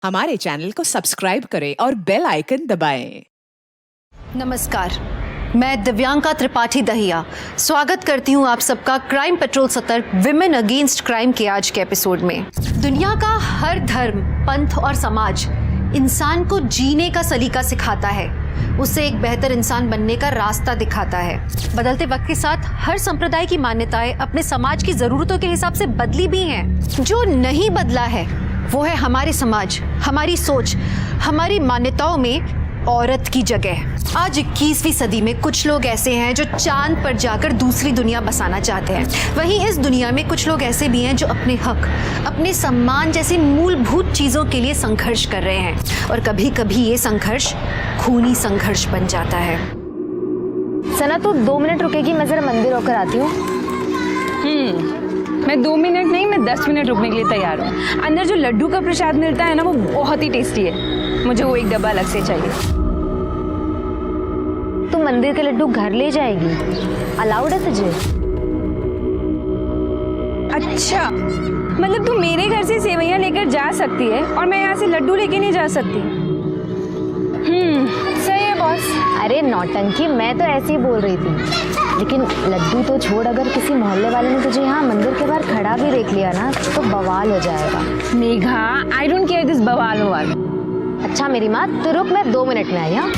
हमारे चैनल को सब्सक्राइब करें और बेल आइकन दबाएं। नमस्कार, मैं दिव्यांका त्रिपाठी दहिया स्वागत करती हूँ आप सबका क्राइम पेट्रोल सतर्क विमेन अगेंस्ट क्राइम के आज के एपिसोड में। दुनिया का हर धर्म, पंथ और समाज इंसान को जीने का सलीका सिखाता है, उसे एक बेहतर इंसान बनने का रास्ता दिखाता है। बदलते वक्त के साथ हर संप्रदाय की मान्यताएं अपने समाज की जरूरतों के हिसाब से बदली भी हैं। जो नहीं बदला है वो है हमारे समाज, हमारी सोच, हमारी मान्यताओं में औरत की जगह। आज 21वीं सदी में कुछ लोग ऐसे हैं जो चांद पर जाकर दूसरी दुनिया बसाना चाहते हैं। वहीं इस दुनिया में कुछ लोग ऐसे भी हैं जो अपने हक, अपने सम्मान जैसी मूलभूत चीजों के लिए संघर्ष कर रहे हैं, और कभी कभी ये संघर्ष खूनी संघर्ष बन जाता है। सना, तू 2 मिनट रुकेगी? मैं जरा मंदिर होकर आती हूँ। मैं 2 मिनट नहीं, मैं 10 मिनट रुकने के लिए तैयार हूँ। अंदर जो लड्डू का प्रसाद मिलता है ना, वो बहुत ही टेस्टी है। मुझे वो एक डब्बा अलग से चाहिए। तू मंदिर के लड्डू घर ले जाएगी? अलाउड है तुझे? अच्छा, मतलब तू मेरे घर से सेवइयां लेकर जा सकती है और मैं यहाँ से लड्डू लेके नहीं जा सकती? सही है बॉस। अरे नौटंकी, मैं तो ऐसे ही बोल रही थी, लेकिन लड्डू तो छोड़, अगर किसी मोहल्ले वाले ने तुझे यहाँ मंदिर के बाहर खड़ा भी देख लिया ना तो बवाल हो जाएगा। Megha, I don't care this बवाल ववाल। अच्छा मेरी माँ, तू रुक, मैं 2 मिनट में आई। हाँ,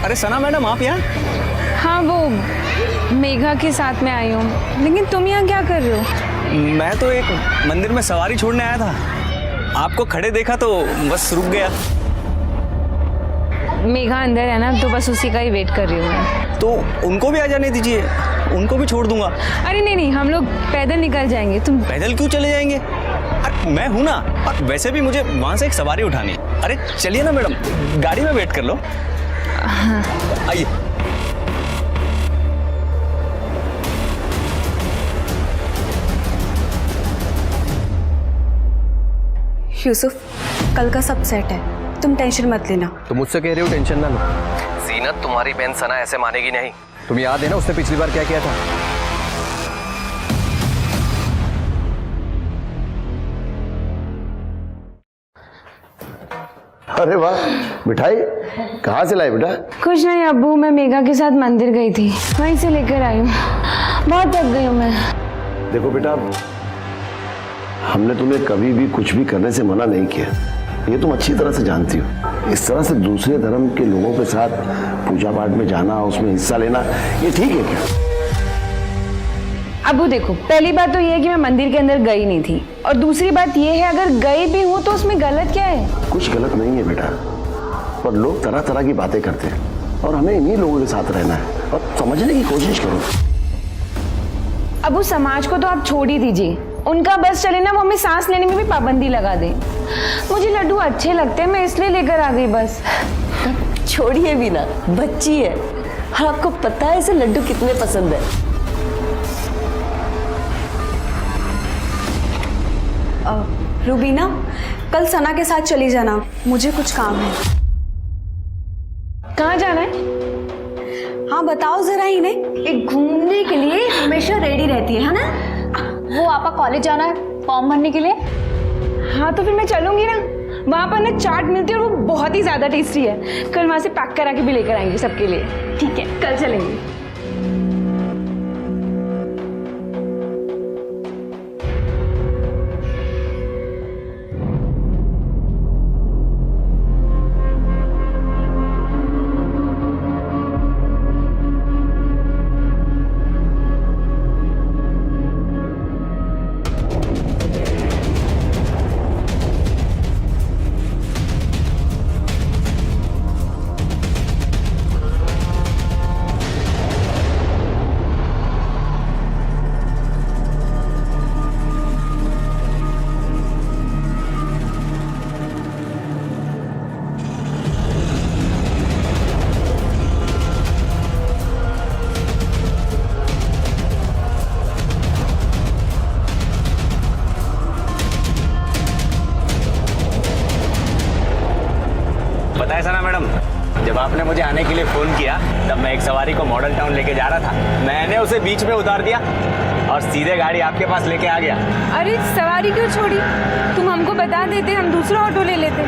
अरे सना मैडम, आप यहाँ? हाँ, वो मेघा के साथ में आई हूँ। लेकिन तुम यहाँ क्या कर रहे हो? मैं तो एक मंदिर में सवारी छोड़ने आया था, आपको खड़े देखा तो बस रुक गया। मेघा अंदर है ना, तो बस उसी का ही वेट कर रही हूँ मैं। तो उनको भी आ जाने दीजिए, उनको भी छोड़ दूंगा। अरे नहीं, हम लोग पैदल निकल जाएंगे। तुम पैदल क्यों चले जाएंगे? अरे मैं हूं ना, और वैसे भी मुझे वहां से एक सवारी उठानी है। अरे चलिए ना मैडम, गाड़ी में वेट कर लो। आइए। यूसुफ, कल का सब सेट है, तुम टेंशन मत लेना। तुम मुझसे कह रहे हो टेंशन ना लो। जीनत, तुम्हारी बहन सना ऐसे मानेगी नहीं। तुम याद है ना उसने पिछली बार क्या किया था? अरे वाह, मिठाई कहाँ से लाई बेटा? कुछ नहीं अब्बू, मैं मेघा के साथ मंदिर गई थी, वहीं से लेकर आई हूँ। बहुत थक गई हूँ मैं। देखो बेटा, हमने तुम्हें कभी भी कुछ भी करने से मना नहीं किया, ये तुम अच्छी तरह से जानती हो। इस तरह से दूसरे धर्म के लोगों के साथ पूजा पाठ में जाना, उसमें हिस्सा लेना, ये ठीक है क्या? अब्बू देखो, पहली बात तो ये है कि मैं मंदिर के अंदर गई नहीं थी, और दूसरी बात ये है अगर गई भी हूँ तो उसमें गलत क्या है? कुछ गलत नहीं है बेटा, पर लोग तरह तरह की बातें करते हैं और हमें इन्हीं लोगों के साथ रहना है, और समझने की कोशिश करो। अब्बू समाज को तो आप छोड़ ही दीजिए, उनका बस चले ना वो हमें सांस लेने में भी पाबंदी लगा दे। मुझे लड्डू अच्छे लगते हैं, मैं इसलिए लेकर आ गई बस। छोड़िए भी ना, बच्ची है और आपको पता है इसे लड्डू कितने पसंद है। रूबीना, कल सना के साथ चली जाना, मुझे कुछ काम है। कहाँ जाना है? हाँ बताओ जरा इन्हें। एक घूमने के लिए हमेशा रेडी रहती है ना? वो आपका कॉलेज जाना है फॉर्म भरने के लिए। हाँ तो फिर मैं चलूंगी ना, वहाँ पर ना चाट मिलती है और वो बहुत ही ज्यादा टेस्टी है। कल वहाँ से पैक करा के भी लेकर आएंगे सबके लिए। ठीक है, कल चलेंगे। पता है सना मैडम, जब आपने मुझे आने के लिए फोन किया तब मैं एक सवारी को मॉडल टाउन लेके जा रहा था। मैंने उसे बीच में उतार दिया और सीधे गाड़ी आपके पास लेके आ गया। अरे सवारी क्यों छोड़ी? तुम हमको बता देते, हम दूसरा ऑटो ले लेते।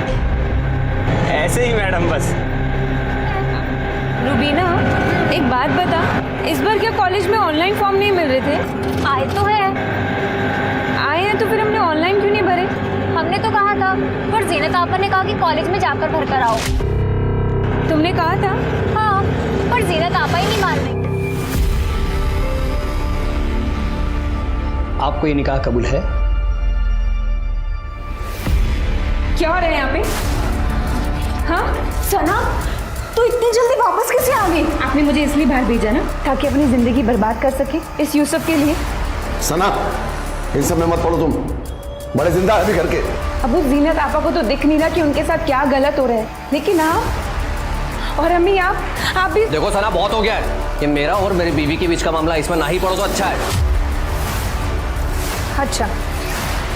ऐसे ही मैडम बस। रुबीना, एक बात बता, इस बार क्या कॉलेज में ऑनलाइन फॉर्म नहीं मिल रहे थे? आए तो है। आए हैं तो फिर हमने ऑनलाइन क्यों नहीं भरे? हमने तो कहा था, पर जीनत आपा ने कहा कि कॉलेज में जाकर भर कर आओ। तुमने कहा था? हाँ, पर जीनत आपा ही नहीं मान रही। आपको ये निकाह कबूल है? क्या हो रहा है यहाँ पे? हाँ सना, तो इतनी जल्दी वापस कैसे आ गई? आपने मुझे इसलिए बाहर भेजा ना, ताकि अपनी जिंदगी बर्बाद कर सके इस यूसुफ के लिए। सना, इन सब में मत पड़ो तुम, बड़े जिंदा है अभी घर के। अब उस जीनत आपा को तो दिख नहीं रहा कि उनके साथ क्या गलत हो रहा है, लेकिन आप और अम्मी, आप भी। देखो सना, बहुत हो गया है। ये मेरा और मेरी बीवी के बीच का मामला, इसमें ना ही पड़ो तो अच्छा है। अच्छा,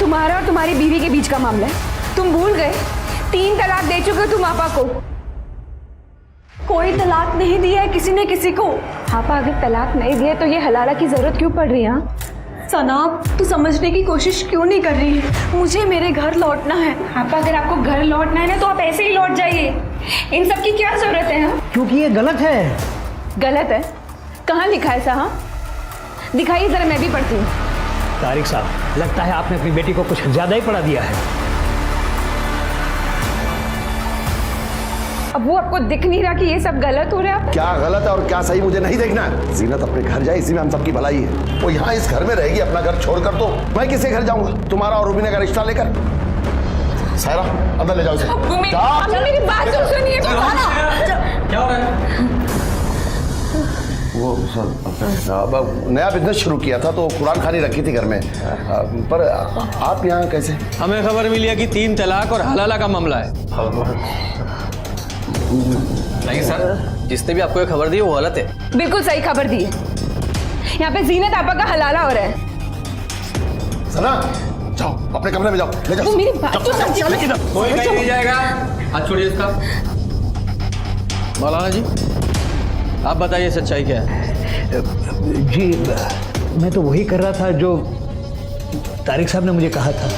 तुम्हारा और तुम्हारी बीवी के बीच का मामला है? तुम भूल गए 3 तलाक दे चुके हो तुम आपा को। कोई तलाक नहीं दिया है किसी ने किसी को। आपा अगर तलाक नहीं दिए तो ये हलाला की जरूरत क्यों पड़ रही है? सना, तू समझने की कोशिश क्यों नहीं कर रही है? मुझे मेरे घर लौटना है। आपा, अगर आपको घर लौटना है ना तो आप ऐसे ही लौट जाइए। इन सब की क्या जरूरत है? हाँ, क्योंकि ये गलत है। गलत है? कहाँ लिखा है ऐसा? हाँ, दिखाइए जरा, मैं भी पढ़ती हूँ। तारिक साहब, लगता है आपने अपनी बेटी को कुछ ज्यादा ही पढ़ा दिया है। अब वो आपको दिख नहीं रहा कि ये सब गलत हो रहा है? क्या गलत है और क्या सही मुझे नहीं देखना है। जीनत अपने घर जाए, इसी में हम सबकी भलाई है। वो यहाँ इस घर में रहेगी अपना घर छोड़कर, तो मैं किसके घर जाऊंगा? तुम्हारा और रुबीना का रिश्ता लेकर? सायरा, अंदर ले जाओ इसे। मेरी बात तो सुनिए। क्या हो रहा है? वो सर, नया बिजनेस शुरू किया था तो कुरान खानी रखी थी घर में। पर आप यहाँ कैसे? हमें खबर मिली है कि 3 तलाक और हलाला का मामला है। नहीं सर, जिसने भी आपको ये खबर दी वो गलत है। बिल्कुल सही खबर दी है। यहाँ पे जीनत आपा का हलाला हो रहा है। सना, जाओ अपने कमरे में जाओ, ले जाओ। वो मेरी बात तो समझो। कोई कहीं नहीं जाएगा। हाथ छोड़िए इसका। मौलाना जी, आप बताइए सच्चाई क्या है? जी, मैं तो वही कर रहा था जो तारिक साहब ने मुझे कहा था।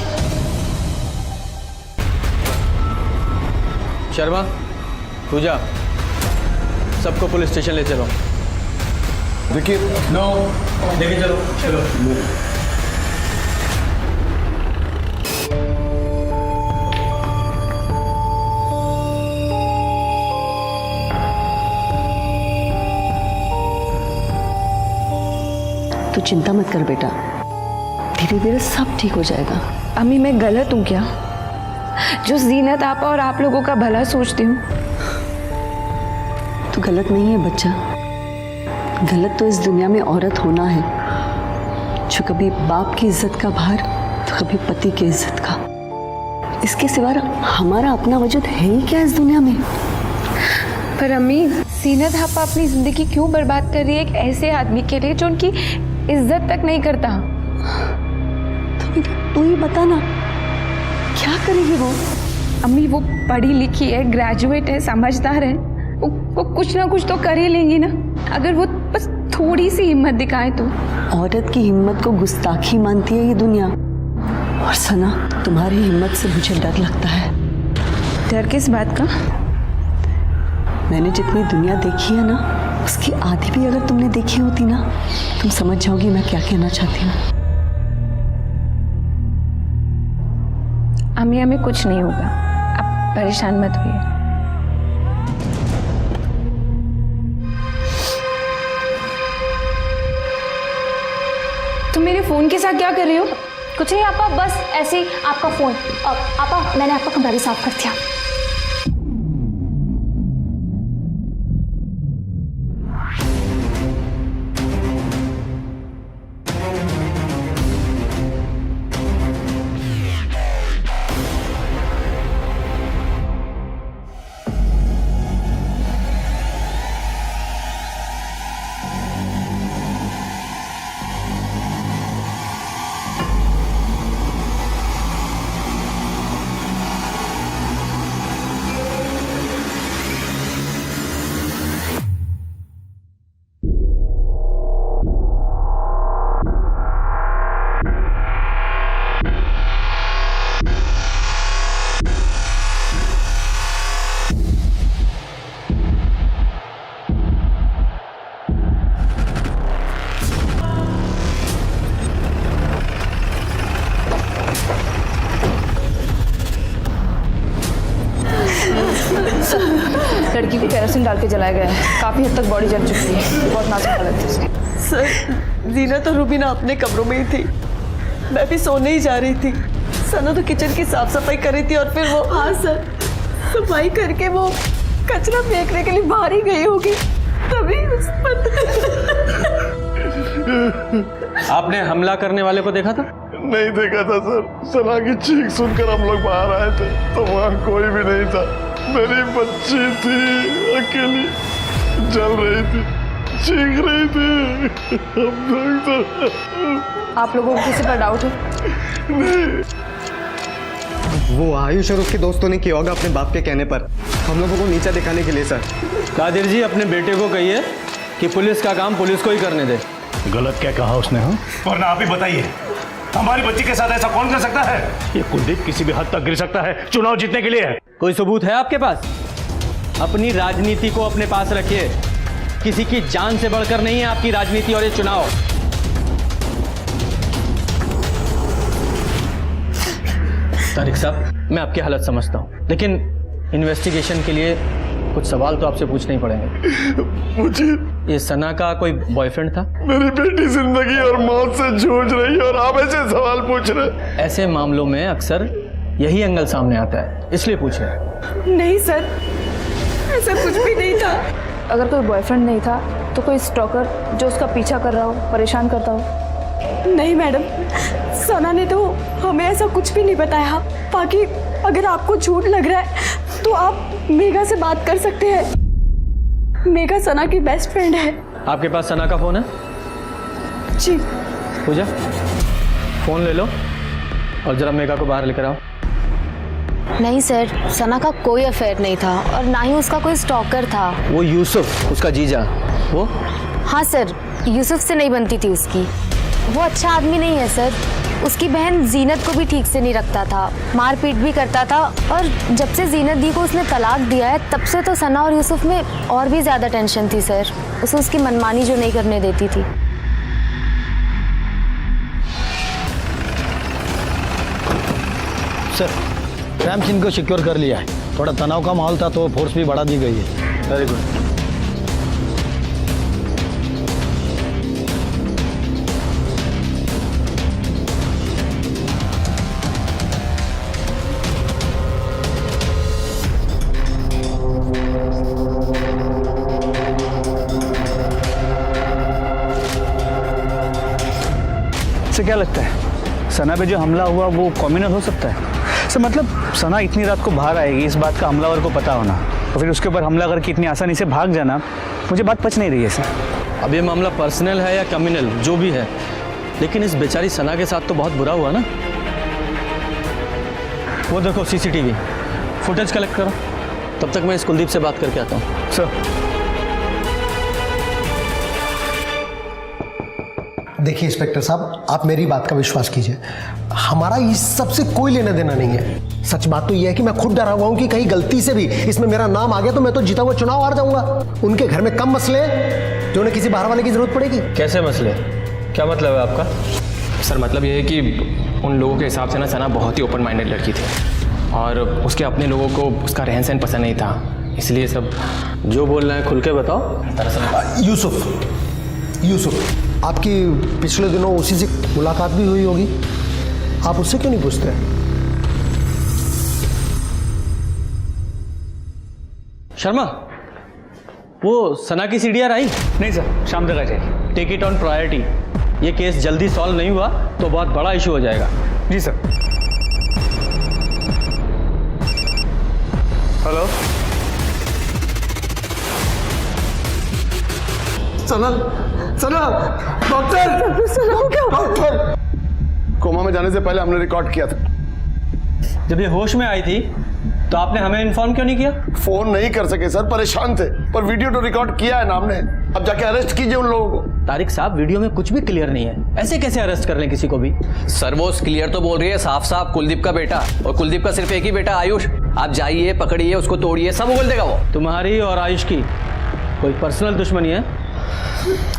शर्मा, पूजा, सबको पुलिस स्टेशन ले चलो। देखिए, नो, लेके चलो। चलो। तू चिंता मत कर बेटा, धीरे धीरे सब ठीक हो जाएगा। अम्मी, मैं गलत हूँ क्या जो जीनत आपा और आप लोगों का भला सोचती हूँ? तू गलत नहीं है बच्चा। गलत तो इस दुनिया में औरत होना है, जो कभी बाप की इज्जत का भार तो कभी पति की इज्जत का। इसके सिवा हमारा अपना वजूद है ही क्या इस दुनिया में? पर अम्मी, जीनत आपा अपनी जिंदगी क्यों बर्बाद कर रही है एक ऐसे आदमी के लिए जो उनकी इज्जत तक नहीं करता? तो बेटा तू ही बता ना, क्या करेगी वो? अम्मी, वो पढ़ी लिखी है, ग्रेजुएट है, समझदार है। वो कुछ ना कुछ तो कर ही लेंगी ना, अगर वो बस थोड़ी सी हिम्मत दिखाए तो। औरत की हिम्मत को गुस्ताखी मानती है ये दुनिया। और सना, तुम्हारी हिम्मत से मुझे डर लगता है। डर किस बात का? मैंने जितनी दुनिया देखी है ना, उसकी आधी भी अगर तुमने देखी होती ना, तुम समझ जाओगी मैं क्या कहना चाहती हूँ। अम्मी, हमें कुछ नहीं होगा, आप परेशान मत होइए। तुम मेरे फोन के साथ क्या कर रही हो? कुछ नहीं आपा, बस ऐसे ही आपका फोन। आपा, मैंने आपका कमरा भी साफ कर दिया। लड़की को केरोसिन डाल के जलाया गया है। काफ़ी हद तक बॉडी जल चुकी है, बहुत नाजुक हालत है उसकी। सर जीना तो रूबीना अपने कमरों में ही थी, मैं भी सोने ही जा रही थी। सना तो किचन की साफ सफाई कर रही थी और फिर वो, हाँ सर, सफाई करके वो कचरा फेंकने के लिए बाहर ही गई होगी, तभी उस पर। आपने हमला करने वाले को देखा था? नहीं देखा था सर। सना की चीख सुनकर हम लोग बाहर आए थे तो वहाँ कोई भी नहीं था। मेरी बच्ची थी, अकेली जल रही थी, चीख रही थी। हम लोग तो आप लोगों को किसी पर डाउट है? वो आयुष और उसके दोस्तों ने किया होगा अपने बाप के कहने पर, हम लोगों को नीचा दिखाने के लिए। सर कादिर जी, अपने बेटे को कहिए कि पुलिस का काम पुलिस को ही करने दे। गलत क्या कहा उसने? हाँ, वरना आप ही बताइए, हमारी बच्ची के साथ ऐसा कौन कर सकता है? ये कुलदीप किसी भी हद तक गिर सकता है चुनाव जीतने के लिए। कोई सबूत है आपके पास? अपनी राजनीति को अपने पास रखिए, किसी की जान से बढ़कर नहीं है आपकी राजनीति और ये चुनाव। तारिक साहब, मैं आपकी हालत समझता हूं, लेकिन इन्वेस्टिगेशन के लिए कुछ सवाल तो आपसे पूछने ही पड़ेंगे। मुझे ये सना का कोई बॉयफ्रेंड था? मेरी बेटी जिंदगी और मौत से जूझ रही है और आप ऐसे सवाल पूछ रहे? ऐसे मामलों में अक्सर यही एंगल सामने आता है, इसलिए पूछे। नहीं सर, ऐसा कुछ भी नहीं था। अगर कोई बॉयफ्रेंड नहीं था तो कोई स्टॉकर जो उसका पीछा कर रहा हो, परेशान करता हो? नहीं मैडम, सना ने तो हमें ऐसा कुछ भी नहीं बताया। बाकी अगर आपको झूठ लग रहा है तो आप मेघा से बात कर सकते हैं। मेघा सना की बेस्ट फ्रेंड है। आपके पास सना का फोन है? जी। पूजा, फोन ले लो और जरा मेघा को बाहर लेकर आओ। नहीं सर, सना का कोई अफेयर नहीं था और ना ही उसका कोई स्टॉकर था। वो यूसुफ, उसका जीजा, वो? हाँ सर, यूसुफ से नहीं बनती थी उसकी। वो अच्छा आदमी नहीं है सर। उसकी बहन जीनत को भी ठीक से नहीं रखता था, मारपीट भी करता था, और जब से जीनत दी को उसने तलाक दिया है तब से तो सना और यूसुफ में और भी ज़्यादा टेंशन थी सर। उसे उसकी मनमानी जो नहीं करने देती थी। सर, क्राइम सीन को सिक्योर कर लिया है। थोड़ा तनाव का माहौल था तो फोर्स भी बढ़ा दी गई है। Very good. से क्या लगता है सना पे जो हमला हुआ वो कॉम्युनल हो सकता है? सर मतलब सना इतनी रात को बाहर आएगी, इस बात का हमलावर को पता होना, और फिर उसके ऊपर हमला करके इतनी आसानी से भाग जाना, मुझे बात पच नहीं रही है सर। अब ये मामला पर्सनल है या कम्युनल, जो भी है, लेकिन इस बेचारी सना के साथ तो बहुत बुरा हुआ ना। वो देखो सीसीटीवी फुटेज कलेक्ट करो, तब तक मैं इस कुलदीप से बात करके आता हूँ। सर देखिए इंस्पेक्टर साहब, आप मेरी बात का विश्वास कीजिए, हमारा इस सब से कोई लेना देना नहीं है। सच बात तो यह है कि मैं खुद डरा हुआ हूं कि कहीं गलती से भी इसमें मेरा नाम आ गया तो मैं तो जीता हुआ चुनाव हार जाऊंगा। उनके घर में कम मसले हैं जो उन्हें किसी बाहर वाले की जरूरत पड़ेगी। कैसे मसले? क्या मतलब है आपका? सर मतलब ये है कि उन लोगों के हिसाब से ना सना बहुत ही ओपन माइंडेड लड़की थी और उसके अपने लोगों को उसका रहन सहन पसंद नहीं था, इसलिए सब। जो बोलना है खुल के बताओ। दरअसल यूसुफ आपकी पिछले दिनों उसी से मुलाकात भी हुई होगी, आप उससे क्यों नहीं पूछते? शर्मा, वो सना की सीडीआर आई? नहीं सर, शाम तक आ जाएगी। Take it on priority. ये केस जल्दी सॉल्व नहीं हुआ तो बहुत बड़ा इशू हो जाएगा। जी sir. Hello Sana, Sana, doctor coma में जाने से पहले हमने रिकॉर्ड किया था। जब ये होश में आई थी तो आपने हमें इन्फॉर्म क्यों नहीं किया? फोन नहीं कर सके सर, परेशान थे, पर वीडियो तो रिकॉर्ड किया है ना हमने। अब जाके अरेस्ट कीजिए उन लोगों को। तारिक साहब, वीडियो में कुछ भी क्लियर नहीं है, ऐसे कैसे अरेस्ट कर लें किसी को भी? सर वो क्लियर तो बोल रही है साफ साफ, कुलदीप का बेटा, और कुलदीप का सिर्फ एक ही बेटा आयुष। आप जाइए, पकड़िए उसको, तोड़िए, सब उगल देगा वो। तुम्हारी और आयुष की कोई पर्सनल दुश्मनी है?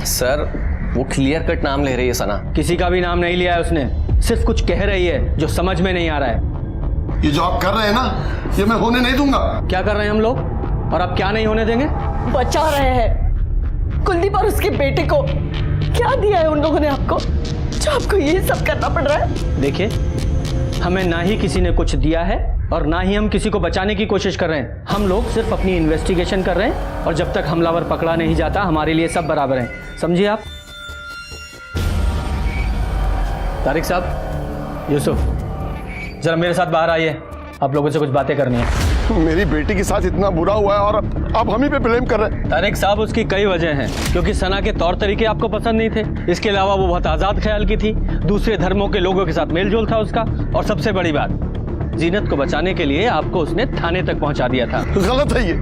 सर वो क्लियर कट नाम ले रही है सना। किसी का भी नाम नहीं लिया है उसने, सिर्फ कुछ कह रही है जो समझ में नहीं आ रहा है। ये जो आप कर रहे हैं ना, ये मैं होने नहीं दूंगा। क्या कर रहे हैं हम लोग? और आप क्या नहीं होने देंगे? बचा रहे हैं कुलदीप और उसके बेटे को। क्या दिया है उन लोगों ने आपको जो आपको ये सब करना पड़ रहा है? देखिए, हमें ना ही किसी ने कुछ दिया है और ना ही हम किसी को बचाने की कोशिश कर रहे हैं। हम लोग सिर्फ अपनी इन्वेस्टिगेशन कर रहे हैं और जब तक हमलावर पकड़ा नहीं जाता हमारे लिए सब बराबर हैं, समझिए आप। तारिक साहब, यूसुफ, जरा मेरे साथ बाहर आइए, आप लोगों से कुछ बातें करनी है। मेरी बेटी के साथ इतना बुरा हुआ है और आप हम ही पे ब्लेम कर रहे हैं। तारिक साहब, उसकी कई वजह हैं, क्योंकि सना के तौर तरीके आपको पसंद नहीं थे। इसके अलावा वो बहुत आज़ाद ख्याल की थी, दूसरे धर्मों के लोगों के साथ मेल जोल था उसका, और सबसे बड़ी बात, जीनत को बचाने के लिए आपको उसने थाने तक पहुंचा दिया था। गलत है ये,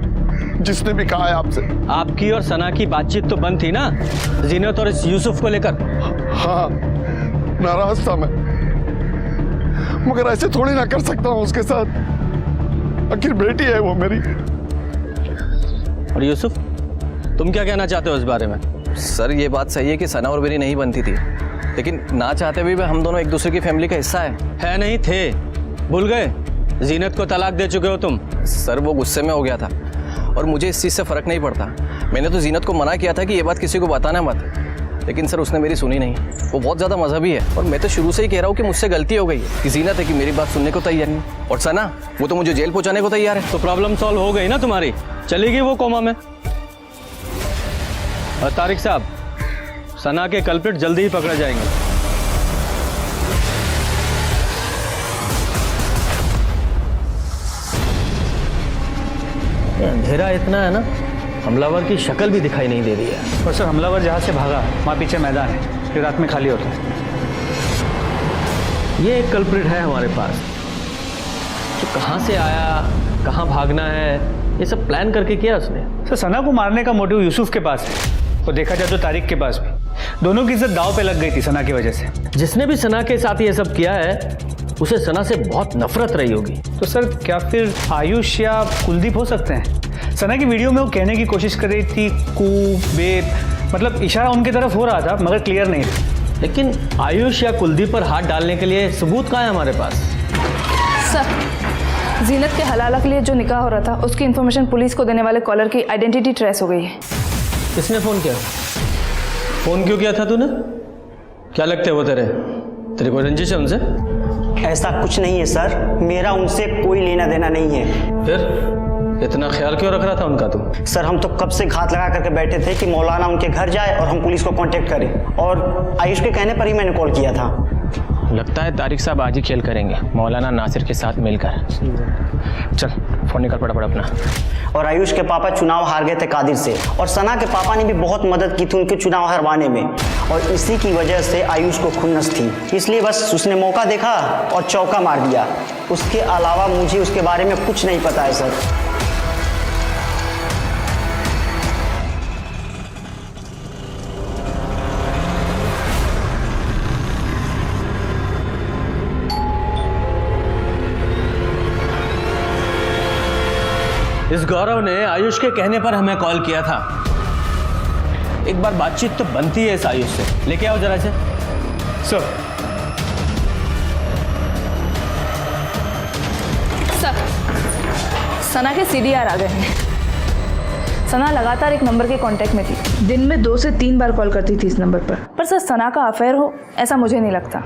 जिसने भी कहा है आपसे। आपकी और सना की बातचीत तो बंद थी ना, जीनत और इस यूसुफ को लेकर। हाँ, नाराज था मैं, मगर ऐसे थोड़ी ना कर सकता हूँ उसके साथ। आखिर बेटी है वो मेरी। और यूसुफ, तुम क्या कहना चाहते हो इस बारे में? सर, ये बात सही है कि सना और मेरी नहीं बनती थी, लेकिन ना चाहते भी हम दोनों एक दूसरे की फैमिली का हिस्सा है नहीं थे, भूल गए? जीनत को तलाक दे चुके हो तुम। सर, वो गुस्से में हो गया था और मुझे इस चीज़ से फ़र्क नहीं पड़ता। मैंने तो जीनत को मना किया था कि ये बात किसी को बताना मत, लेकिन सर उसने मेरी सुनी नहीं। वो बहुत ज़्यादा मजहबी है और मैं तो शुरू से ही कह रहा हूँ कि मुझसे गलती हो गई है कि जीनत है कि मेरी बात सुनने को तैयार नहीं, और सना वो तो मुझे जेल पहुँचाने को तैयार है। तो प्रॉब्लम सॉल्व हो गई ना तुम्हारी, चली गई वो कोमा में। और तारिक साहब, सना के कल्प्रिट जल्दी ही पकड़े जाएंगे। अंधेरा इतना है ना, हमलावर की शक्ल भी दिखाई नहीं दे रही है। और सर, हमलावर जहाँ से भागा वहाँ पीछे मैदान है, फिर रात में खाली होता है। ये एक कल्प्रिट है हमारे पास, जो कहाँ से आया, कहाँ भागना है, ये सब प्लान करके किया उसने। सर, सना को मारने का मोटिव यूसुफ के पास है, और देखा जाए तो तारिक के पास भी। दोनों की इज्जत दांव पे लग गई थी सना की वजह से। जिसने भी सना के साथ ये सब किया है उसे सना से बहुत नफरत रही होगी। तो सर, क्या फिर आयुष या कुलदीप हो सकते हैं? सना की वीडियो में वो कहने की कोशिश कर रही थी कू बेब, मतलब इशारा उनकी तरफ हो रहा था मगर क्लियर नहीं था। लेकिन आयुष या कुलदीप पर हाथ डालने के लिए सबूत कहाँ है हमारे पास? सर, जीनत के हलाला के लिए जो निकाह हो रहा था उसकी इन्फॉर्मेशन पुलिस को देने वाले कॉलर की आइडेंटिटी ट्रेस हो गई है। किसने फ़ोन किया? फ़ोन क्यों किया था तूने? क्या लगते है वो तेरे को रंजिश है उनसे? ऐसा कुछ नहीं है सर, मेरा उनसे कोई लेना देना नहीं है। फिर इतना ख्याल क्यों रख रहा था उनका तू? सर, हम तो कब से घात लगा करके बैठे थे कि मौलाना उनके घर जाए और हम पुलिस को कांटेक्ट करें, और आयुष के कहने पर ही मैंने कॉल किया था। लगता है तारिक साहब आज ही खेल करेंगे मौलाना नासिर के साथ मिलकर। चल, फोन निकाल फटाफट अपना। और आयुष के पापा चुनाव हार गए थे कादिर से, और सना के पापा ने भी बहुत मदद की थी उनके चुनाव हरवाने में, और इसी की वजह से आयुष को खुन्नस थी, इसलिए बस उसने मौका देखा और चौका मार दिया। उसके अलावा मुझे उसके बारे में कुछ नहीं पता है सर। इस गौरव ने आयुष के कहने पर हमें कॉल किया था। एक बार बातचीत तो बनती है इस आयुष से, लेके आओ जरा से। सर, सना के सीडीआर आ गए हैं। सना लगातार एक नंबर के कांटेक्ट में थी, दिन में 2 से 3 बार कॉल करती थी इस नंबर पर सर सना का अफेयर हो ऐसा मुझे नहीं लगता।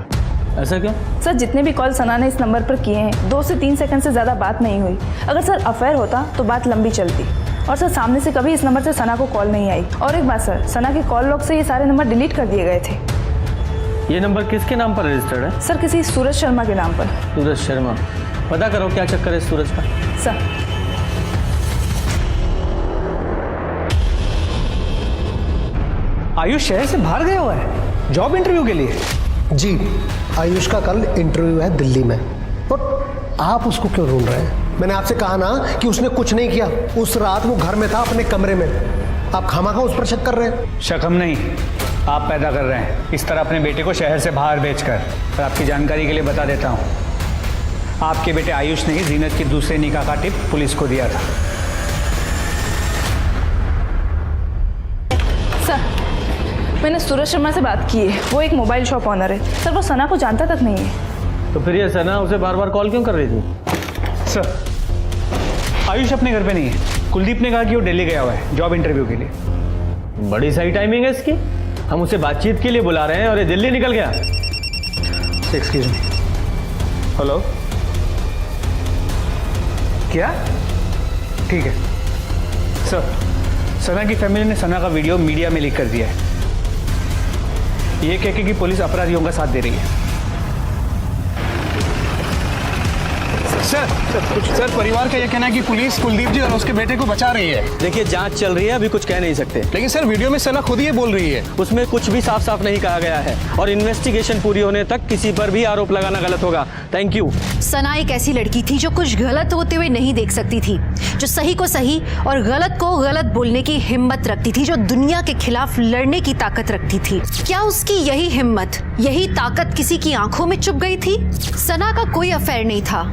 ऐसा क्यों? सर, जितने भी कॉल सना ने इस नंबर पर किए हैं 2 से 3 सेकंड से ज़्यादा बात नहीं हुई। अगर सर अफेयर होता तो बात लंबी चलती, और सर सामने से कभी इस नंबर से सना को कॉल नहीं आई। और एक बात सर, सना के कॉल लॉग से ये सारे नंबर डिलीट कर दिए गए थे। ये नंबर किसके नाम पर रजिस्टर्ड है? सर, किसी सूरज शर्मा के नाम पर। सूरज शर्मा? पता करो क्या चक्कर है सूरज का। सर, आयुष शहर से बाहर गया हुआ है जॉब इंटरव्यू के लिए। जी, आयुष का कल इंटरव्यू है दिल्ली में, और आप उसको क्यों ढूंढ रहे हैं? मैंने आपसे कहा ना कि उसने कुछ नहीं किया। उस रात वो घर में था अपने कमरे में, आप खामखा उस पर शक कर रहे हैं। शक हम नहीं, आप पैदा कर रहे हैं, इस तरह अपने बेटे को शहर से बाहर भेजकर। और आपकी जानकारी के लिए बता देता हूँ, आपके बेटे आयुष ने ही जीनत की दूसरे निकाह का टिप पुलिस को दिया था। सर, मैंने सूरज शर्मा से बात की है, वो एक मोबाइल शॉप ऑनर है। सर, वो सना को जानता तक नहीं है। तो फिर ये सना उसे बार बार कॉल क्यों कर रही थी? सर, आयुष अपने घर पे नहीं है, कुलदीप ने कहा कि वो दिल्ली गया हुआ है जॉब इंटरव्यू के लिए। बड़ी सही टाइमिंग है इसकी। हम उसे बातचीत के लिए बुला रहे हैं और ये दिल्ली निकल गया। Excuse me. हेलो, क्या? ठीक है सर। सना की फैमिली ने सना का वीडियो मीडिया में लीक कर दिया है, ये कह के कि पुलिस अपराधियों का साथ दे रही है। सर परिवार का ये कहना है कि पुलिस कुलदीप जी और उसके बेटे को बचा रही है। देखिए जांच चल रही है, अभी कुछ कह नहीं सकते। लेकिन सर वीडियो में सना खुद ये बोल रही है। उसमें कुछ भी साफ साफ नहीं कहा गया है और इन्वेस्टिगेशन पूरी होने तक किसी पर भी आरोप लगाना गलत होगा। Thank you. सना एक ऐसी लड़की थी जो कुछ गलत होते हुए नहीं देख सकती थी, जो सही को सही और गलत को गलत बोलने की हिम्मत रखती थी, जो दुनिया के खिलाफ लड़ने की ताकत रखती थी। क्या उसकी यही हिम्मत, यही ताकत किसी की आंखों में चुभ गई थी? सना का कोई अफेयर नहीं था,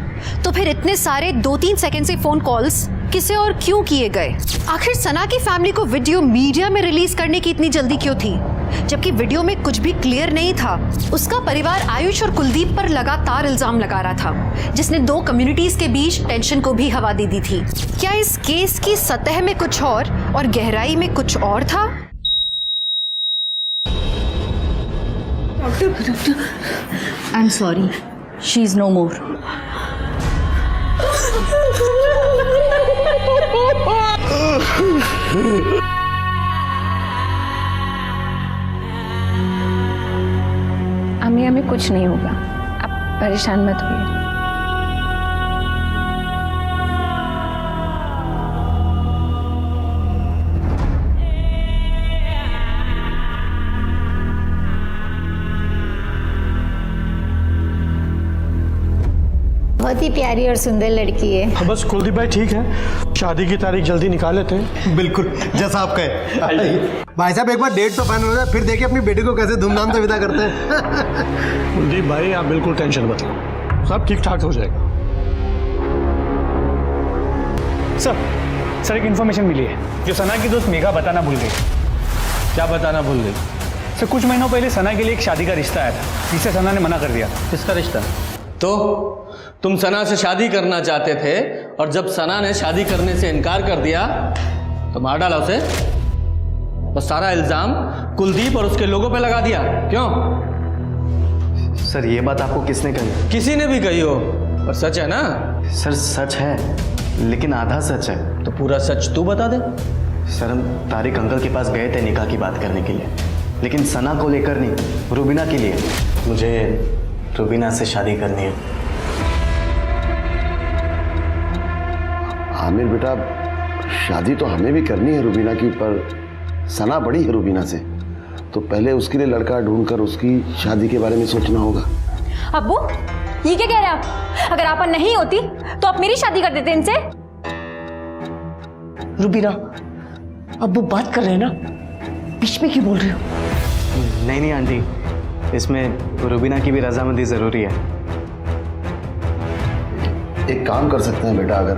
तो फिर इतने सारे 2-3 सेकंड से फोन कॉल्स किसे और क्यों किए गए? आखिर सना की फैमिली को वीडियो मीडिया में रिलीज करने की इतनी जल्दी क्यों थी, जबकि वीडियो में कुछ भी क्लियर नहीं था? उसका परिवार आयुष और कुलदीप पर लगातार इल्जाम लगा रहा था, जिसने 2 कम्युनिटीज के बीच टेंशन को भी हवा दे दी थी। क्या इस केस की सतह में कुछ और गहराई में कुछ और था? I am sorry, she is no more. अम्मी हमें कुछ नहीं होगा, आप परेशान मत होइए। बहुत ही प्यारी और सुंदर लड़की है। बस कुलदीप भाई ठीक है, शादी की तारीख जल्दी निकाल लेते हैं। बिल्कुल जैसा आप कहे। भाई साहब एक बार डेट तो फाइनल हो जाए, फिर देखिए अपनी बेटी को कैसे धूमधाम से विदा करते हैं। कुलदीप भाई आप बिल्कुल टेंशन मत लो, सब ठीक ठाक हो जाएगा। सर एक इन्फॉर्मेशन मिली है जो सना की दोस्त मेघा बताना भूल गई। क्या बताना भूल गई? सर कुछ महीनों पहले सना के लिए एक शादी का रिश्ता आया था, जिसे सना ने मना कर दिया था। किसका रिश्ता? तो तुम सना से शादी करना चाहते थे और जब सना ने शादी करने से इनकार कर दिया तो मार डाला उसे और सारा इल्जाम कुलदीप और उसके लोगों पे लगा दिया। क्यों? सर ये बात आपको किसने कही? किसी ने भी कही हो, पर सच है ना? सर सच है, लेकिन आधा सच है। तो पूरा सच तू बता दे। सर हम तारिक अंकल के पास गए थे निकाह की बात करने के लिए, लेकिन सना को लेकर नहीं, रुबीना के लिए। मुझे रुबीना से शादी करनी है। आमिर बेटा शादी तो हमें भी करनी है रुबीना की, पर सना बड़ी है रुबीना से, तो पहले उसके लिए लड़का ढूंढकर उसकी शादी के बारे में सोचना होगा। अब्बू ये क्या कह रहे हैं आप? अगर आप नहीं होती तो आप मेरी शादी कर देते इनसे। रुबीना अब्बू बात कर रहे हैं ना, बीच में क्यों बोल रही हो? नहीं आंटी, इसमें रुबीना की भी रजामंदी ज़रूरी है। एक काम कर सकते हैं बेटा, अगर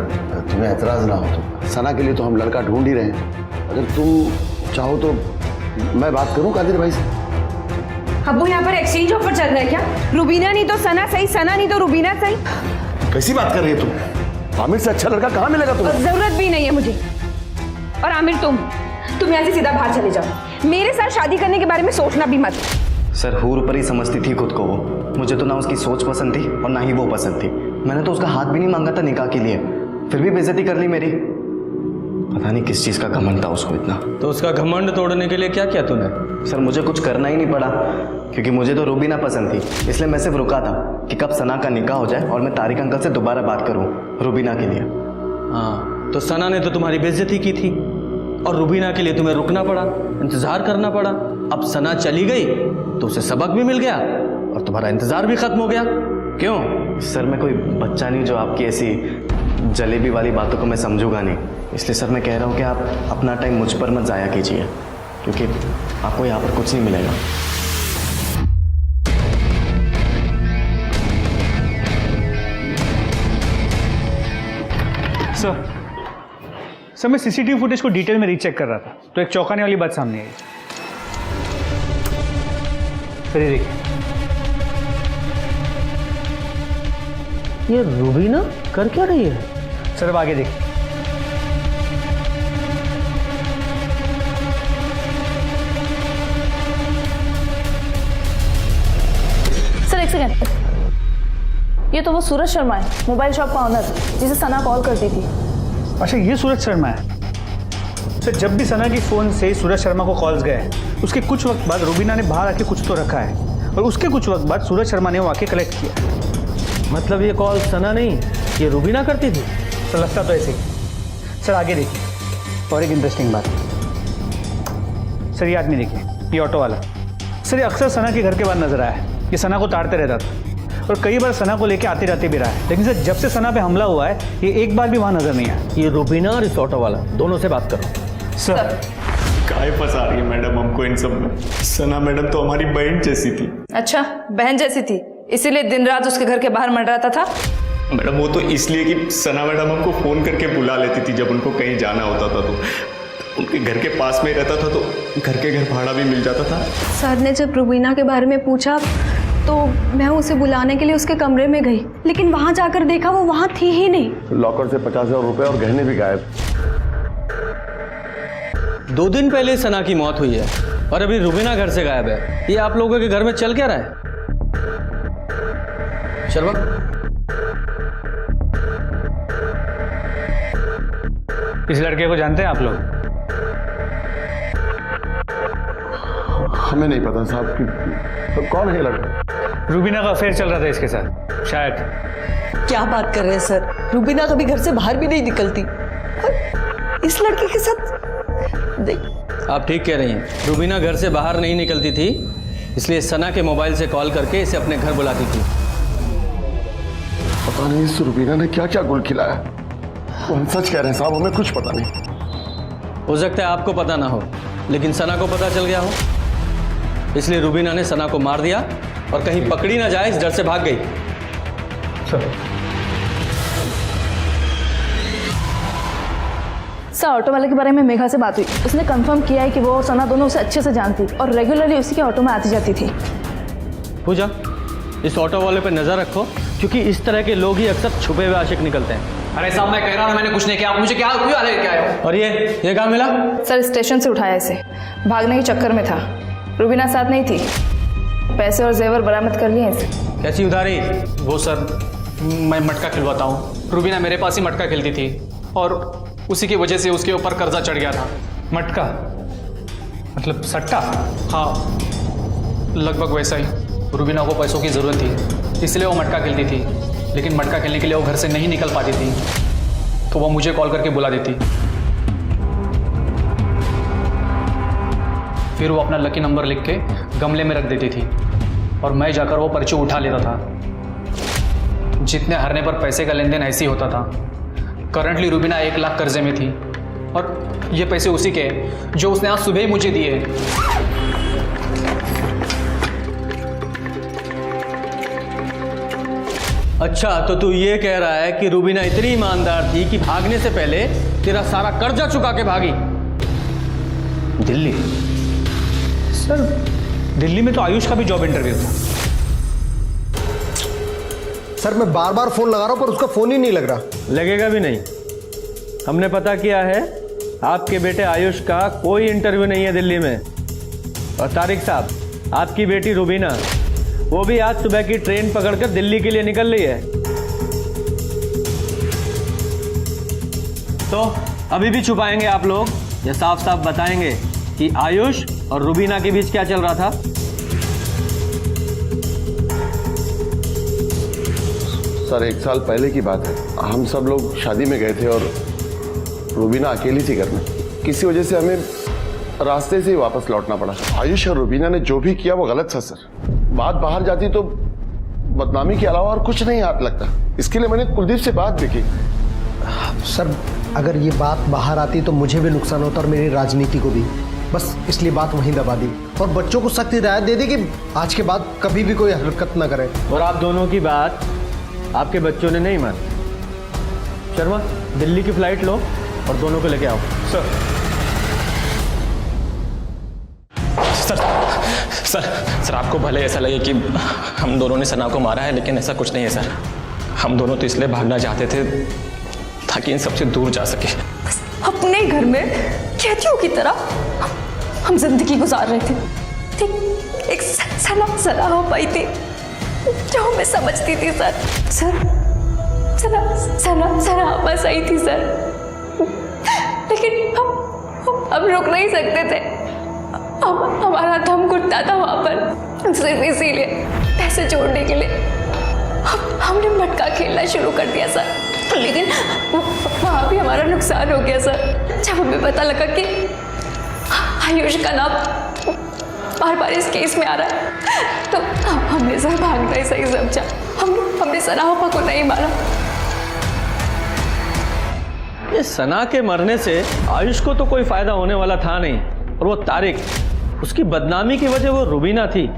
तुम्हें एतराज़ ना हो तो। सना के लिए तो हम लड़का ढूंढ ही रहे हैं, अगर तुम चाहो तो मैं बात करूं कादिर भाई से। अब्बू यहाँ पर एक्सचेंज ऑफर चल रहा है क्या? रुबीना नहीं तो सना सही, सना नहीं तो रुबीना सही। कैसी बात कर रही है तुम? आमिर से अच्छा लड़का कहाँ मिलेगा तुम्हें? जरूरत भी नहीं है मुझे। और आमिर तुम यहाँ से सीधा बाहर चले जाओ, मेरे साथ शादी करने के बारे में सोचना भी मत। सर हूर पर ही समझती थी खुद को वो। मुझे तो ना उसकी सोच पसंद थी और ना ही वो पसंद थी। मैंने तो उसका हाथ भी नहीं मांगा था निकाह के लिए, फिर भी बेइज्जती कर ली मेरी। पता नहीं किस चीज़ का घमंड था उसको इतना। तो उसका घमंड तोड़ने के लिए क्या किया तूने? सर मुझे कुछ करना ही नहीं पड़ा, क्योंकि मुझे तो रुबीना पसंद थी, इसलिए मैं सिर्फ रुका था कि कब सना का निकाह हो जाए और मैं तारिक अंकल से दोबारा बात करूँ रुबीना के लिए। हाँ, तो सना ने तो तुम्हारी बेइज्जती की थी और रुबीना के लिए तुम्हें रुकना पड़ा, इंतजार करना पड़ा। अब सना चली गई तो उसे सबक भी मिल गया और तुम्हारा इंतजार भी खत्म हो गया। क्यों? सर मैं कोई बच्चा नहीं जो आपकी ऐसी जलेबी वाली बातों को मैं समझूंगा नहीं, इसलिए सर मैं कह रहा हूँ कि आप अपना टाइम मुझ पर मत ज़ाया कीजिए, क्योंकि आपको यहाँ पर कुछ नहीं मिलेगा। सर मैं सीसीटीवी फुटेज को डिटेल में रीचेक कर रहा था, तो एक चौंकाने वाली बात सामने आई। सर ये देखिए, ये रुबीना कर क्या रही है? सर अब आगे देखिए। सेकंड, ये तो वो सूरज शर्मा है, मोबाइल शॉप का ऑनर, जिसे सना कॉल करती थी। अच्छा, ये सूरज शर्मा है। सर, जब भी सना की फ़ोन से सूरज शर्मा को कॉल्स गए, उसके कुछ वक्त बाद रुबीना ने बाहर आके कुछ तो रखा है, और उसके कुछ वक्त बाद सूरज शर्मा ने वो आके कलेक्ट किया। मतलब ये कॉल सना नहीं, ये रुबीना करती थी। सर, लगता तो ऐसे ही। सर, आगे देखिए, और एक इंटरेस्टिंग बात। सर, ये आदमी देखिए, ये ऑटो वाला। सर, ये अक्सर सना के घर के बाहर नजर आया है। ये सना को ताड़ते रहता था और कई बार सना को लेके आते जाते भी रहा है, लेकिन सर जब से सना पे हमला हुआ है, ये एक बार भी वहाँ नजर नहीं आया। ये रुबीना और इस ऑटो वाला दोनों से बात करो। सर, काय फंसा रही है मैडम हमको इन सब में। सना मैडम तो हमारी बहन जैसी थी। अच्छा, बहन जैसी थी, इसीलिए दिन रात उसके घर के बाहर मंडराता था। मैडम वो तो इसलिए कि सना मैडम हमको फोन करके बुला लेती थी जब उनको कहीं जाना होता था, तो उनके घर के पास में रहता था, तो घर के घर भाड़ा भी मिल जाता था। सर ने जब रुबीना के बारे में पूछा तो मैं उसे बुलाने के लिए उसके कमरे में गई, लेकिन वहां जाकर देखा वो वहां थी ही नहीं। लॉकर से 50,000 रुपए और गहने भी गायब। 2 दिन पहले सना की मौत हुई है और अभी रुबीना घर से गायब है। ये आप लोगों के घर में चल क्या रहा है? शर्मा, इस लड़के को जानते हैं आप लोग? हमें नहीं पता साहब कि तो कौन है लड़का। रुबीना का अफेयर चल रहा था इसके साथ शायद। क्या बात कर रहे हैं सर? रुबीना कभी घर से बाहर भी नहीं निकलती, और इस लड़के के साथ आप ठीक कह रही हैं। रुबीना घर से बाहर नहीं निकलती थी, इसलिए सना के मोबाइल से कॉल करके इसे अपने घर बुलाती थी। पता नहीं इस रुबीना ने क्या क्या गुल खिलाया। हम सच कह रहे हैं साहब, हमें कुछ पता नहीं। हो सकता है आपको पता ना हो, लेकिन सना को पता चल गया हो, इसलिए रुबीना ने सना को मार दिया और कहीं पकड़ी ना जाए इस डर से भाग गई। सर, ऑटो वाले के बारे में मेघा से बात हुई, उसने कंफर्म किया है कि वो और सना दोनों उसे अच्छे से जानती और रेगुलरली उसी के ऑटो में आती जाती थी। पूजा, इस ऑटो वाले पे नजर रखो, क्योंकि इस तरह के लोग ही अक्सर छुपे हुए आशिक निकलते हैं। अरे साहब मैं कह रहा हूँ मैंने कुछ नहीं किया, मुझे क्या लेके आए हो? और ये कहाँ मिला? सर, स्टेशन से उठाया इसे, भागने के चक्कर में था। रुबीना साथ नहीं थी, पैसे और जेवर बरामद कर लिए इसे। कैसी उधारी? वो सर मैं मटका खिलवाता हूँ। रुबीना मेरे पास ही मटका खेलती थी और उसी की वजह से उसके ऊपर कर्जा चढ़ गया था। मटका मतलब सट्टा? हाँ, लगभग वैसा ही। रुबीना को पैसों की ज़रूरत थी, इसलिए वो मटका खेलती थी, लेकिन मटका खेलने के लिए वो घर से नहीं निकल पाती थी, तो वो मुझे कॉल करके बुला देती। फिर वो अपना लकी नंबर लिख के गमले में रख देती थी और मैं जाकर वो पर्ची उठा लेता था। जितने हारने पर पैसे का लेन देन ऐसे ही होता था। करंटली रुबीना 1 लाख कर्जे में थी और ये पैसे उसी के जो उसने आज सुबह ही मुझे दिए। अच्छा, तो तू ये कह रहा है कि रुबीना इतनी ईमानदार थी कि भागने से पहले तेरा सारा कर्जा चुका के भागी दिल्ली? सर, दिल्ली में तो आयुष का भी जॉब इंटरव्यू था। सर, मैं बार बार फोन लगा रहा हूं पर उसका फोन ही नहीं लग रहा। लगेगा भी नहीं। हमने पता किया है, आपके बेटे आयुष का कोई इंटरव्यू नहीं है दिल्ली में। और तारिक साहब, आपकी बेटी रुबीना वो भी आज सुबह की ट्रेन पकड़कर दिल्ली के लिए निकल रही है। तो अभी भी छुपाएंगे आप लोग या साफ साफ बताएंगे कि आयुष और रुबीना के बीच क्या चल रहा था? सर, 1 साल पहले की बात है। हम सब लोग शादी में गए थे और रुबीना अकेली थी घर में। किसी वजह से हमें रास्ते से ही वापस लौटना पड़ा। आयुष और रुबीना ने जो भी किया वो गलत था सर। बात बाहर जाती तो बदनामी के अलावा और कुछ नहीं हाथ लगता। इसके लिए मैंने कुलदीप से बात भी की। सर, अगर ये बात बाहर आती तो मुझे भी नुकसान होता और मेरी राजनीति को भी। बस इसलिए बात वहीं दबा दी और बच्चों को सख्त हिदायत दे दी कि आज के बाद कभी भी कोई हरकत ना करें। और आप दोनों की बात आपके बच्चों ने नहीं मानी। शर्मा, दिल्ली की फ्लाइट लो और दोनों को लेके आओ। सर आपको भले ऐसा लगे कि हम दोनों ने सना को मारा है, लेकिन ऐसा कुछ नहीं है सर। हम दोनों तो इसलिए भागना चाहते थे ताकि इन सबसे दूर जा सके। अपने घर में कैदियों की तरह हम जिंदगी गुजार रहे थे। ठीक एक सना हो पाई थी, जो मैं समझती थी सर। सना बस आई थी सर, लेकिन हम रुक नहीं सकते थे। हमारा दम घुटता था वहाँ पर, सिर्फ इसीलिए पैसे जोड़ने के लिए हमने मटका खेलना शुरू कर दिया सर। लेकिन वहाँ भी हमारा नुकसान हो गया सर। जब हमें पता लगा कि आयुष का नाम बार बार इस केस में आ रहा है, तो हमने सर भागना ही सही समझा। हमने सना पापा को नहीं मारा। ये सना के मरने से आयुष को तो कोई फायदा होने वाला था नहीं, और वो तारिक, उसकी बदनामी की वजह वो रुबीना थी,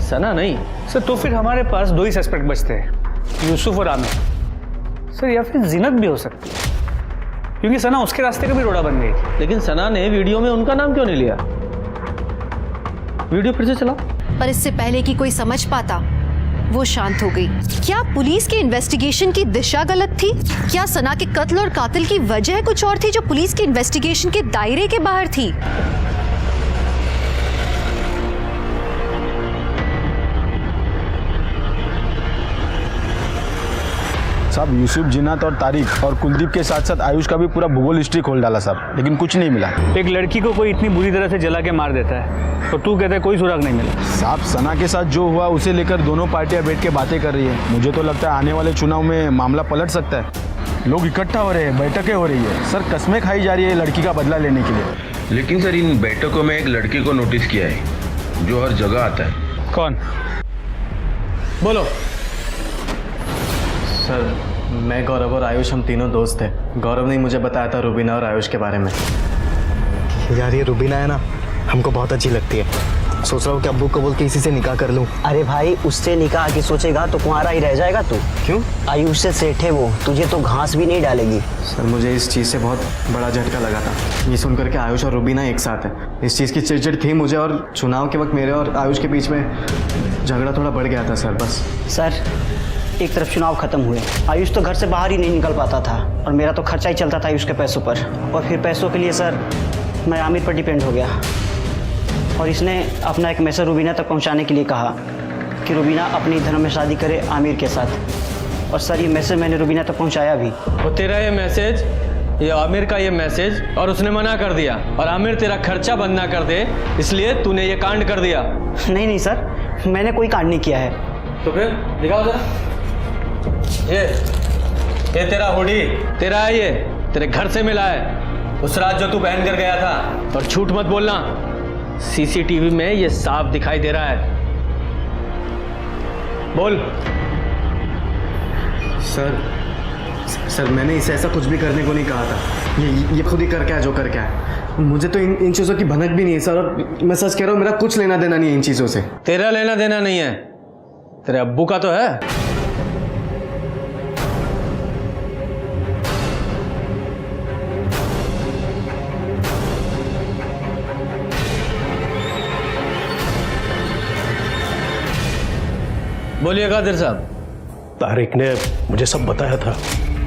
सना नहीं। सर तो फिर हमारे पास 2 ही सस्पेक्ट बचते हैं, यूसुफ और आमिर सर, या फिर जीनत भी हो सकती है, क्योंकि सना उसके रास्ते का भी रोड़ा बन गई। लेकिन सना ने वीडियो में उनका नाम क्यों नहीं लिया? वीडियो फिर से चलाओ। पर इससे पहले कि कोई समझ पाता, वो शांत हो गई। क्या पुलिस की इन्वेस्टिगेशन की दिशा गलत थी? क्या सना के कत्ल और कातिल की वजह कुछ और थी जो पुलिस की इन्वेस्टिगेशन के दायरे के बाहर थी? साहब यूसुफ, जिन्नत और तारिक और कुलदीप के साथ साथ आयुष का भी पूरा भूगोल हिस्ट्री खोल डाला साहब, लेकिन कुछ नहीं मिला। एक लड़की को कोई इतनी बुरी तरह से जला के मार देता है, तो तू कहते है कोई सुराग नहीं मिला। साहब सना के साथ जो हुआ उसे लेकर दोनों पार्टियां बैठ के बातें कर रही है। मुझे तो लगता है आने वाले चुनाव में मामला पलट सकता है। लोग इकट्ठा हो रहे हैं, बैठकें हो रही है सर, कस्में खाई जा रही है लड़की का बदला लेने के लिए। लेकिन सर इन बैठकों में एक लड़की को नोटिस किया है जो हर जगह आता है। कौन? बोलो। सर मैं, गौरव और आयुष हम तीनों दोस्त थे। गौरव ने मुझे बताया था रुबीना और आयुष के बारे में। यार ये रुबीना है ना, हमको बहुत अच्छी लगती है। सोच रहा हूँ कि अब्बू को बोल के इसी से निकाह कर लूँ। अरे भाई उससे निकाह की सोचेगा तो कुंवारा ही रह जाएगा तू। क्यों? आयुष से सेठ है वो, तुझे तो घास भी नहीं डालेगी। सर मुझे इस चीज़ से बहुत बड़ा झटका लगा था, ये सुनकर के आयुष और रुबीना एक साथ है। इस चीज़ की चिड़चिड़ थी मुझे, और चुनाव के वक्त मेरे और आयुष के बीच में झगड़ा थोड़ा बढ़ गया था सर। बस सर एक तरफ चुनाव खत्म हुए, आयुष तो घर से बाहर ही नहीं निकल पाता था, और मेरा तो खर्चा ही चलता था आयुष के पैसों पर। और फिर पैसों के लिए सर मैं आमिर पर डिपेंड हो गया, और इसने अपना एक मैसेज रुबीना तक पहुंचाने के लिए कहा कि रुबीना अपनी धर्म में शादी करे आमिर के साथ। और सर ये मैसेज मैंने रुबीना तक पहुंचाया भी। और तेरा ये मैसेज, ये आमिर का ये मैसेज, और उसने मना कर दिया, और आमिर तेरा खर्चा बंद ना कर दे इसलिए तूने ये कांड कर दिया। नहीं सर, मैंने कोई कांड नहीं किया है। तो फिर दिखाओ जरा। ये तेरा हुडी, तेरा है, ये तेरे घर से मिला है उस रात जो तू पहन कर गया था। और झूठ मत बोलना, सीसीटीवी में ये साफ दिखाई दे रहा है। बोल। सर मैंने इसे ऐसा कुछ भी करने को नहीं कहा था। ये खुद ही कर क्या जो कर क्या है। मुझे तो इन चीज़ों की भनक भी नहीं है सर, और मैं सच कह रहा हूँ मेरा कुछ लेना देना नहीं है इन चीज़ों से। तेरा लेना देना नहीं है, तेरे अब्बू का तो है। बोलिए कादिर साहब। तारिक ने मुझे सब बताया था,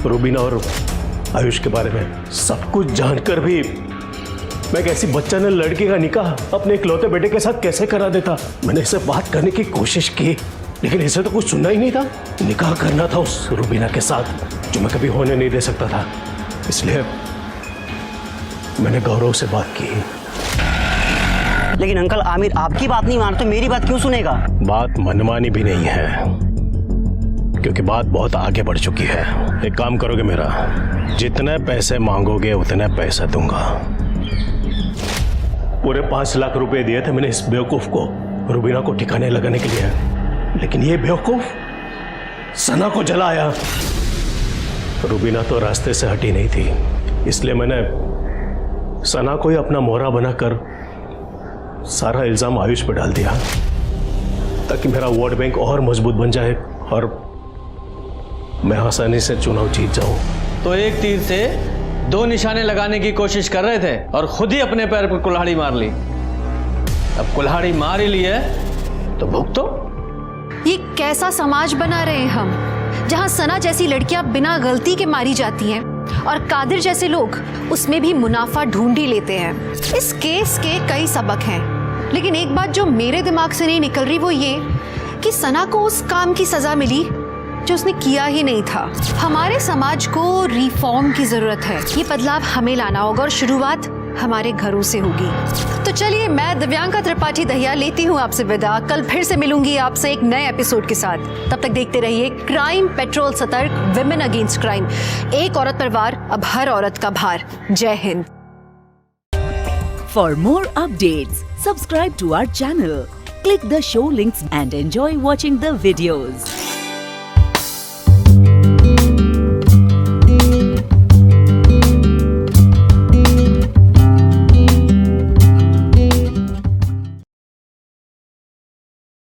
रुबीना और आयुष के बारे में। सब कुछ जानकर भी मैं कैसी बच्चा ने लड़की का निकाह अपने इकलौते बेटे के साथ कैसे करा देता। मैंने इससे बात करने की कोशिश की, लेकिन इसे तो कुछ सुनना ही नहीं था। निकाह करना था उस रुबीना के साथ जो मैं कभी होने नहीं दे सकता था, इसलिए मैंने गौरव से बात की। लेकिन अंकल आमिर आपकी बात नहीं मानते, मेरी बात क्यों सुनेगा? बात मनमानी भी नहीं है, क्योंकि बात बहुत आगे बढ़ चुकी है। एक काम करोगे मेरा, जितने पैसे मांगोगे उतने पैसे दूंगा। पूरे 5 लाख रुपए दिए थे मैंने इस बेवकूफ को रुबीना को ठिकाने लगाने के लिए, लेकिन ये बेवकूफ सना को जलाया। रुबीना तो रास्ते से हटी नहीं थी, इसलिए मैंने सना को ही अपना मोहरा बनाकर सारा इल्जाम आयुष पर डाल दिया, ताकि मेरा वोट बैंक और मजबूत बन जाए और मैं आसानी से चुनाव जीत जाऊं। तो एक तीर से 2 निशाने लगाने की कोशिश कर रहे थे और खुद ही अपने पैर पर कुल्हाड़ी मार ली। अब कुल्हाड़ी मार ही ली है तो भुगतो। ये कैसा समाज बना रहे हैं हम, जहां सना जैसी लड़कियां बिना गलती के मारी जाती हैं और कादिर जैसे लोग उसमें भी मुनाफा ढूंढ ही लेते हैं। इस केस के कई सबक हैं, लेकिन एक बात जो मेरे दिमाग से नहीं निकल रही वो ये कि सना को उस काम की सजा मिली जो उसने किया ही नहीं था। हमारे समाज को रिफॉर्म की जरूरत है। ये बदलाव हमें लाना होगा और शुरुआत हमारे घरों से होगी। तो चलिए, मैं दिव्यांका त्रिपाठी दहिया लेती हूँ आपसे विदा। कल फिर से मिलूंगी आपसे एक नए एपिसोड के साथ। तब तक देखते रहिए क्राइम पेट्रोल सतर्क, विमेन अगेंस्ट क्राइम। एक औरत पर वार, अब हर औरत का भार। जय Hind. For more updates, subscribe to our channel, click the show links and enjoy watching the videos.